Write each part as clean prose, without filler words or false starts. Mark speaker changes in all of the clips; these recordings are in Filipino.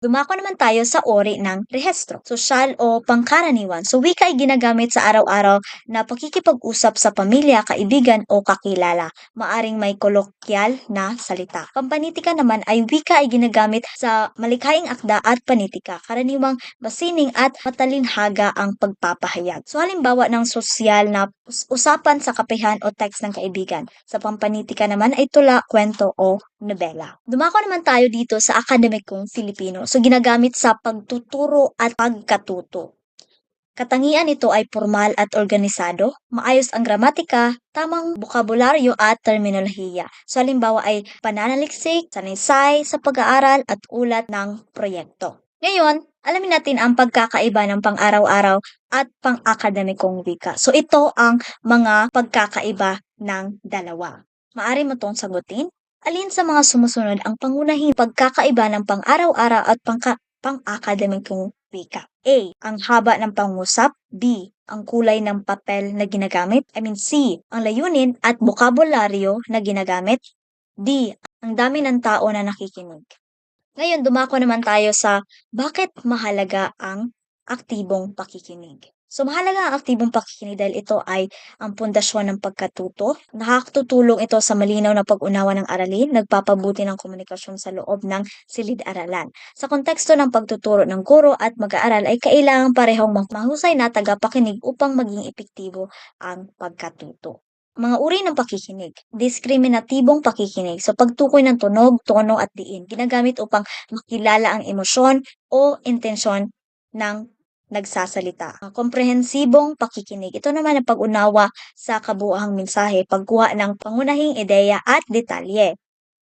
Speaker 1: Dumako naman tayo sa uri ng rehistro, sosyal o pangkaraniwan. So wika ay ginagamit sa araw-araw na pakikipag-usap sa pamilya, kaibigan o kakilala. Maaring may kolokyal na salita. Pampanitika naman ay wika ay ginagamit sa malikhaing akda at panitika. Karaniwang masining at matalinhaga ang pagpapahayag. So halimbawa ng sosyal na usapan sa kapihan o text ng kaibigan. Sa pampanitika naman ay tula, kwento o nobela. Dumako naman tayo dito sa akademikong Filipino. So ginagamit sa pagtuturo at pagkatuto. Katangian nito ay formal at organisado, maayos ang gramatika, tamang bokabularyo at terminolohiya. So halimbawa ay pananaliksik, sanaysay sa pag-aaral at ulat ng proyekto. Ngayon, alamin natin ang pagkakaiba ng pang-araw-araw at pang-akademikong wika. So ito ang mga pagkakaiba ng dalawa. Maari mo itong sagutin. Alin sa mga sumusunod ang pangunahing pagkakaiba ng pang-araw-araw at pang-akademikong wika? A. Ang haba ng pangusap. B. Ang kulay ng papel na ginagamit. C. Ang layunin at bokabularyo na ginagamit. D. Ang dami ng tao na nakikinig. Ngayon, dumako naman tayo sa bakit mahalaga ang aktibong pakikinig. So, mahalaga ang aktibong pakikinig dahil ito ay ang pundasyon ng pagkatuto. Nakakatutulong ito sa malinaw na pag-unawa ng aralin, nagpapabuti ng komunikasyon sa loob ng silid-aralan. Sa konteksto ng pagtuturo ng guro at mag-aaral ay kailangang parehong mahusay na tagapakinig upang maging epektibo ang pagkatuto. Mga uri ng pakikinig. Diskriminatibong pakikinig. So, pagtukoy ng tunog, tono at diin. Ginagamit upang makilala ang emosyon o intensyon ng nagsasalita. Komprehensibong pakikinig. Ito naman ang pag-unawa sa kabuuang mensahe, pagkuha ng pangunahing ideya at detalye.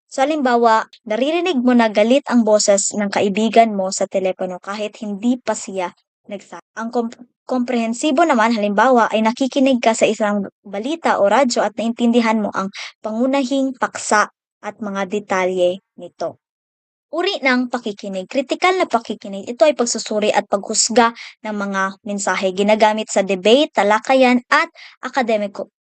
Speaker 1: So, halimbawa, naririnig mo na galit ang boses ng kaibigan mo sa telepono kahit hindi pa siya nagsabi. Ang komprehensibo naman, halimbawa, ay nakikinig ka sa isang balita o radyo at naintindihan mo ang pangunahing paksa at mga detalye nito. Uri ng pakikinig. Kritikal na pakikinig. Ito ay pagsusuri at paghusga ng mga mensahe ginagamit sa debate, talakayan at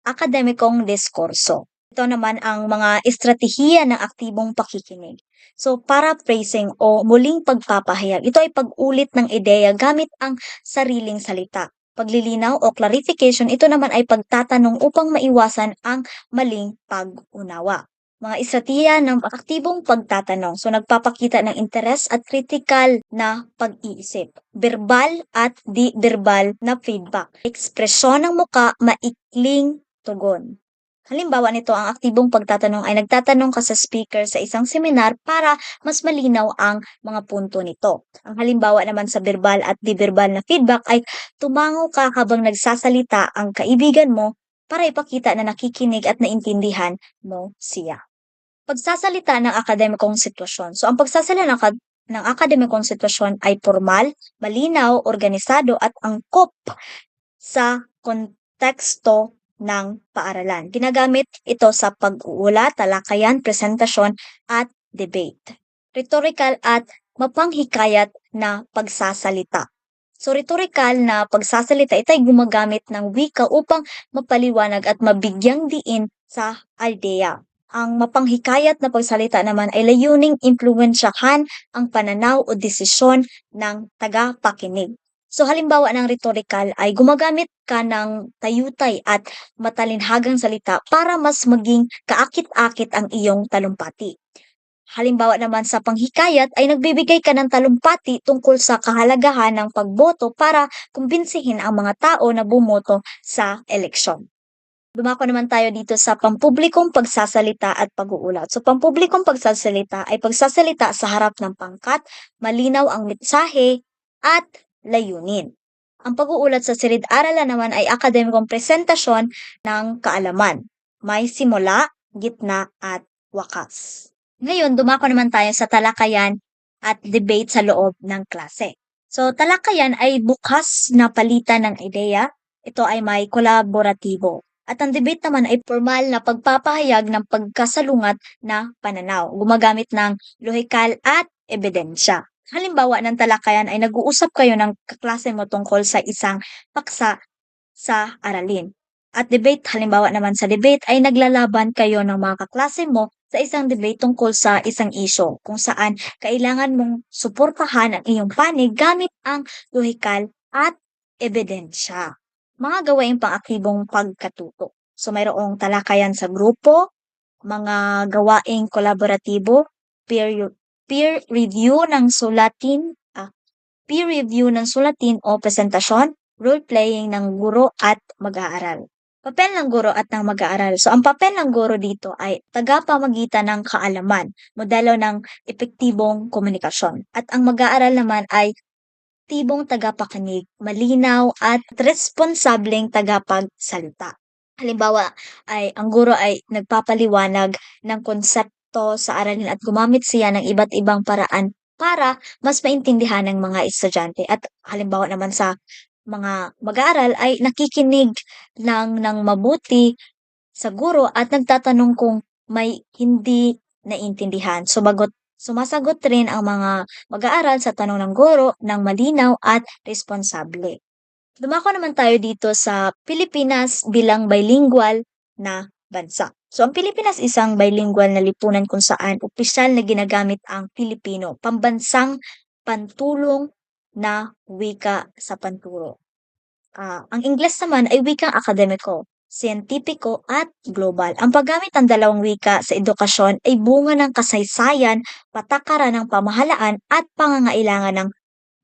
Speaker 1: akademikong diskurso. Ito naman ang mga estratehiya ng aktibong pakikinig. So, paraphrasing o muling pagpapahayag. Ito ay pag-ulit ng ideya gamit ang sariling salita. Paglilinaw o clarification, ito naman ay pagtatanong upang maiwasan ang maling pag-unawa. Mga estratehiya ng aktibong pagtatanong. So, nagpapakita ng interes at kritikal na pag-iisip. Verbal at di-verbal na feedback. Ekspresyon ng muka, maikling tugon. Halimbawa nito, ang aktibong pagtatanong ay nagtatanong ka sa speaker sa isang seminar para mas malinaw ang mga punto nito. Ang halimbawa naman sa verbal at di-verbal na feedback ay tumango ka habang nagsasalita ang kaibigan mo para ipakita na nakikinig at naintindihan mo siya. Pagsasalita ng akademikong sitwasyon. So, ang pagsasalita ng akademikong sitwasyon ay formal, malinaw, organisado at angkop sa konteksto ng paaralan. Ginagamit ito sa pag-uulat, talakayan, presentasyon at debate. Rhetorical at mapanghikayat na pagsasalita. So, rhetorical na pagsasalita, ito ay gumagamit ng wika upang mapaliwanag at mabigyang diin sa idea. Ang mapanghikayat na pagsalita naman ay layuning impluwensyahan ang pananaw o desisyon ng tagapakinig. So, halimbawa ng rhetorical ay gumagamit ka ng tayutay at matalinhagang salita para mas maging kaakit-akit ang iyong talumpati. Halimbawa naman sa panghikayat ay nagbibigay ka ng talumpati tungkol sa kahalagahan ng pagboto para kumbinsihin ang mga tao na bumoto sa eleksyon. Dumako naman tayo dito sa pampublikong pagsasalita at pag-uulat. So, pampublikong pagsasalita ay pagsasalita sa harap ng pangkat, malinaw ang mensahe at layunin. Ang pag-uulat sa silid-aralan naman ay akademikong presentasyon ng kaalaman. May simula, gitna at wakas. Ngayon, dumako naman tayo sa talakayan at debate sa loob ng klase. So, talakayan ay bukas na palitan ng ideya. Ito ay may kolaboratibo. At ang debate naman ay formal na pagpapahayag ng pagkasalungat na pananaw, gumagamit ng lohikal at ebidensya. Halimbawa ng talakayan ay nag-uusap kayo ng kaklase mo tungkol sa isang paksa sa aralin. At debate, halimbawa naman sa debate ay naglalaban kayo ng mga kaklase mo sa isang debate tungkol sa isang isyu kung saan kailangan mong suportahan ang iyong panig gamit ang lohikal at ebidensya. Mga gawaing pang-aktibong pagkatuto. So mayroong talakayan sa grupo, mga gawaing kolaboratibo, peer peer review ng sulatin, peer review ng sulatin o presentasyon, role-playing ng guro at mag-aaral. Papel ng guro at ng mag-aaral. So, ang papel ng guro dito ay tagapamagitan ng kaalaman, modelo ng epektibong komunikasyon. At ang mag-aaral naman ay tibong tagapakinig, malinaw at responsableng tagapagsalita. Halimbawa ay ang guro ay nagpapaliwanag ng konsepto sa aralin at gumamit siya ng iba't ibang paraan para mas maintindihan ng mga estudyante. At halimbawa naman sa mga mag-aaral ay nakikinig lang ng mabuti sa guro at nagtatanong kung may hindi naintindihan. Sumasagot rin ang mga mag-aaral sa tanong ng guro ng malinaw at responsable. Dumako naman tayo dito sa Pilipinas bilang bilingual na bansa. So, ang Pilipinas isang bilingual na lipunan kung saan opisyal na ginagamit ang Filipino, pambansang pantulong na wika sa panturo. Ang Ingles naman ay wikang akademiko, siyentipiko at global. Ang paggamit ng dalawang wika sa edukasyon ay bunga ng kasaysayan, patakaran ng pamahalaan at pangangailangan ng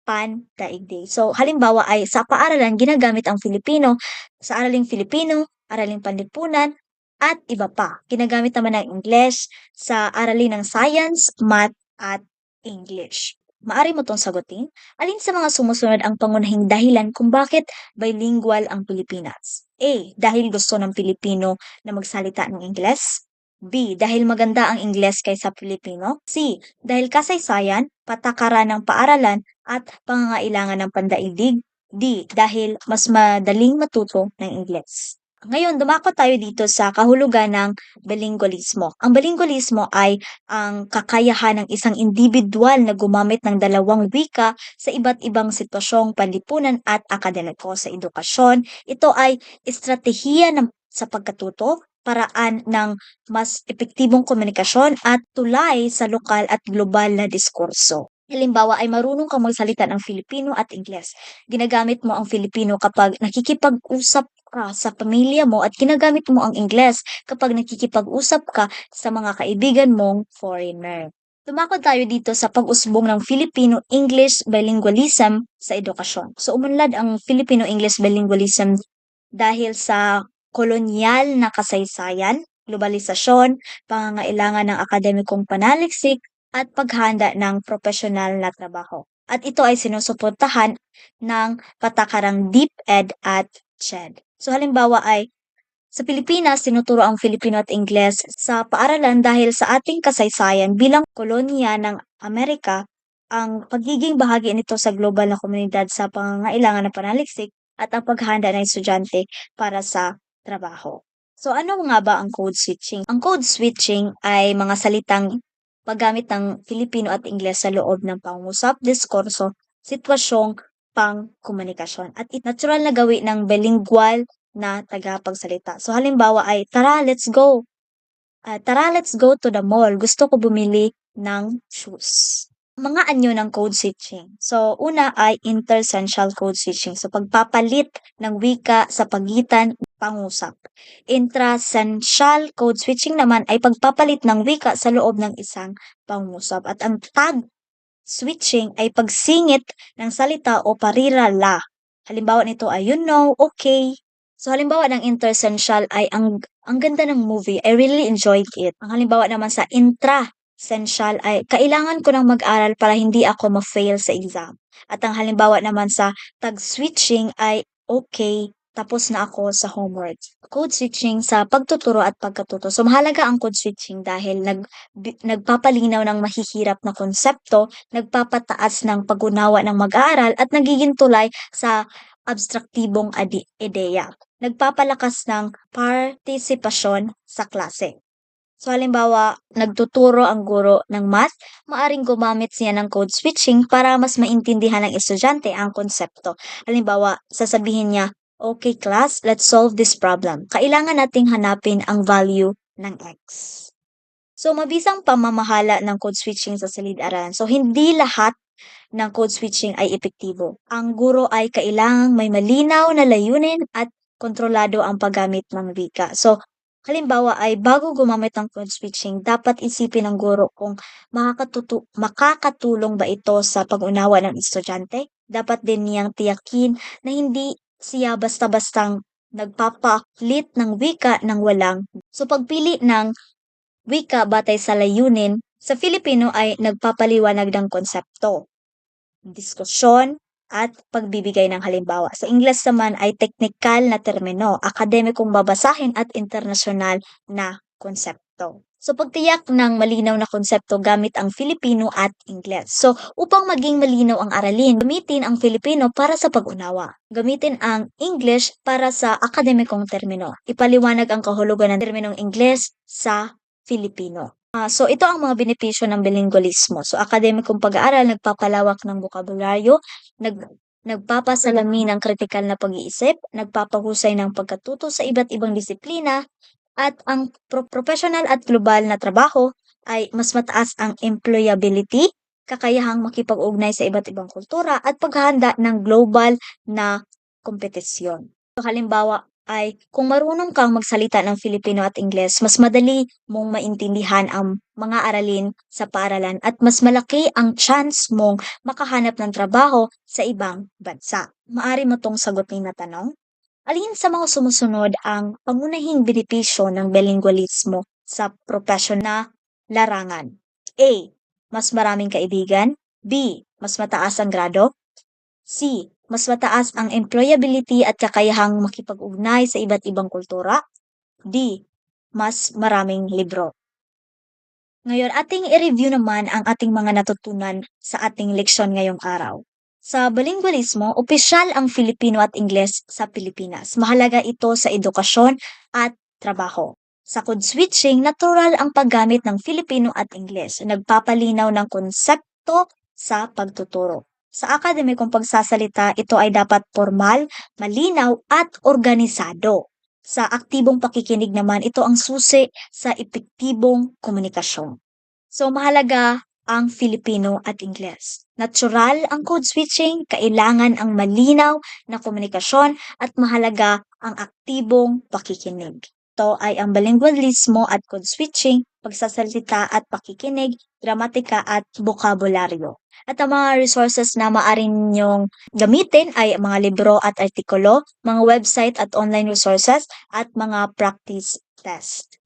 Speaker 1: pandaigdig. So, halimbawa ay sa paaralan ginagamit ang Filipino sa araling Filipino, araling panlipunan, at iba pa. Ginagamit naman ang English sa aralin ng science, math, at English. Maari mo tong sagutin? Alin sa mga sumusunod ang pangunahing dahilan kung bakit bilingual ang Pilipinas? A. Dahil gusto ng Pilipino na magsalita ng Ingles. B. Dahil maganda ang Ingles kaysa Filipino. C. Dahil kasaysayan, patakaran ng paaralan, at pangangailangan ng pandaigdig. D. Dahil mas madaling matuto ng Ingles. Ngayon, dumako tayo dito sa kahulugan ng bilingualismo. Ang bilingualismo ay ang kakayahan ng isang individual na gumamit ng dalawang wika sa iba't ibang sitwasyong panlipunan at akademiko sa edukasyon. Ito ay estratehiya sa pagkatuto, paraan ng mas epektibong komunikasyon at tulay sa lokal at global na diskurso. Halimbawa ay marunong kang magsalita ng Filipino at Ingles. Ginagamit mo ang Filipino kapag nakikipag-usap ka sa pamilya mo at ginagamit mo ang Ingles kapag nakikipag-usap ka sa mga kaibigan mong foreigner. Tumakod tayo dito sa pag-usbong ng Filipino-English bilingualism sa edukasyon. So umunlad ang Filipino-English bilingualism dahil sa kolonyal na kasaysayan, globalisasyon, pangangailangan ng akademikong panaliksik, at paghanda ng propesyonal na trabaho. At ito ay sinusuportahan ng patakarang DepEd at CHED. So halimbawa ay sa Pilipinas, tinuturo ang Filipino at Ingles sa paaralan dahil sa ating kasaysayan bilang koloniya ng Amerika, ang pagiging bahagi nito sa global na komunidad sa pangangailangan ng panaliksik at ang paghahanda ng estudyante para sa trabaho. So ano nga ba ang code switching? Ang code switching ay mga salitang paggamit ng Filipino at Ingles sa loob ng pangungusap, diskurso, sitwasyong pangkomunikasyon. At natural na gawi ng bilingual na tagapagsalita. So halimbawa ay, tara, let's go. Tara, let's go to the mall. Gusto ko bumili ng shoes. Mga anyo ng code switching. So, una ay intersensual code switching. So, pagpapalit ng wika sa pagitan ng pangusap. Intrasensual code switching naman ay pagpapalit ng wika sa loob ng isang pangusap. At ang tag switching ay pagsingit ng salita o parirala. Halimbawa nito ay, you know, okay. So, halimbawa ng intersensual ay ang ganda ng movie. I really enjoyed it. Ang halimbawa naman sa intra-sensual ay kailangan ko nang mag-aral para hindi ako ma-fail sa exam. At ang halimbawa naman sa tag-switching ay okay, tapos na ako sa homework. Code switching sa pagtuturo at pagkatuto. So mahalaga ang code switching dahil nagpapalinaw ng mahihirap na konsepto, nagpapataas ng pag-unawa ng mag-aaral at nagiging tulay sa abstraktibong ideya. Nagpapalakas ng partisipasyon sa klase. So halimbawa, nagtuturo ang guro ng math, maaring gumamit siya ng code switching para mas maintindihan ng estudyante ang konsepto. Halimbawa, sasabihin niya, okay class, let's solve this problem. Kailangan nating hanapin ang value ng x. So, mabisang pamamahala ng code switching sa silid-aralan. So, hindi lahat ng code switching ay epektibo. Ang guro ay kailangang may malinaw na layunin at kontrolado ang paggamit ng wika. So, halimbawa ay bago gumamit ng code switching, dapat isipin ng guro kung makakatulong ba ito sa pag-unawa ng estudyante. Dapat din niyang tiyakin na hindi siya basta-bastang nagpapalit ng wika ng walang. So, pagpili ng wika batay sa layunin, sa Filipino ay nagpapaliwanag ng konsepto, diskusyon, at pagbibigay ng halimbawa. Sa Ingles naman ay teknikal na termino, akademikong babasahin at internasyonal na konsepto. So pagtiyak ng malinaw na konsepto gamit ang Filipino at Ingles. So upang maging malinaw ang aralin, gamitin ang Filipino para sa pag-unawa. Gamitin ang English para sa akademikong termino. Ipaliwanag ang kahulugan ng terminong Ingles sa Filipino. So ito ang mga benepisyo ng bilingualismo. So akademikong pag-aaral, nagpapalawak ng bokabularyo, nagpapasalamin ng kritikal na pag-iisip, nagpapahusay ng pagkatuto sa iba't ibang disiplina, at ang professional at global na trabaho ay mas mataas ang employability, kakayahang makipag-ugnay sa iba't ibang kultura, at paghahanda ng global na kompetisyon. So halimbawa ay kung marunong kang magsalita ng Filipino at Ingles, mas madali mong maintindihan ang mga aralin sa paaralan at mas malaki ang chance mong makahanap ng trabaho sa ibang bansa. Maari mo tong sagutin na tanong. Alin sa mga sumusunod ang pangunahing benepisyo ng bilingualismo sa profesyon na larangan? A. Mas maraming kaibigan. B. Mas mataas ang grado. C. Mas mataas ang employability at kakayahang makipag-ugnay sa iba't ibang kultura. D. Mas maraming libro. Ngayon, ating i-review naman ang ating mga natutunan sa ating leksyon ngayong araw. Sa bilingualismo, opisyal ang Filipino at Ingles sa Pilipinas. Mahalaga ito sa edukasyon at trabaho. Sa code switching, natural ang paggamit ng Filipino at Ingles. Nagpapalinaw ng konsepto sa pagtuturo. Sa akademikong pagsasalita, ito ay dapat formal, malinaw at organisado. Sa aktibong pakikinig naman, ito ang susi sa epektibong komunikasyon. So mahalaga ang Filipino at Ingles. Natural ang code switching, kailangan ang malinaw na komunikasyon at mahalaga ang aktibong pakikinig. Ito ay ang bilingualismo at code switching, pagsasalita at pakikinig, gramatika at bokabularyo. At ang mga resources na maaari ninyong gamitin ay mga libro at artikulo, mga website at online resources, at mga practice test.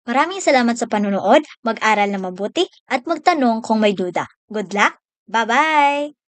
Speaker 1: Maraming salamat sa panunood, mag-aral na mabuti, at magtanong kung may duda. Good luck! Bye-bye!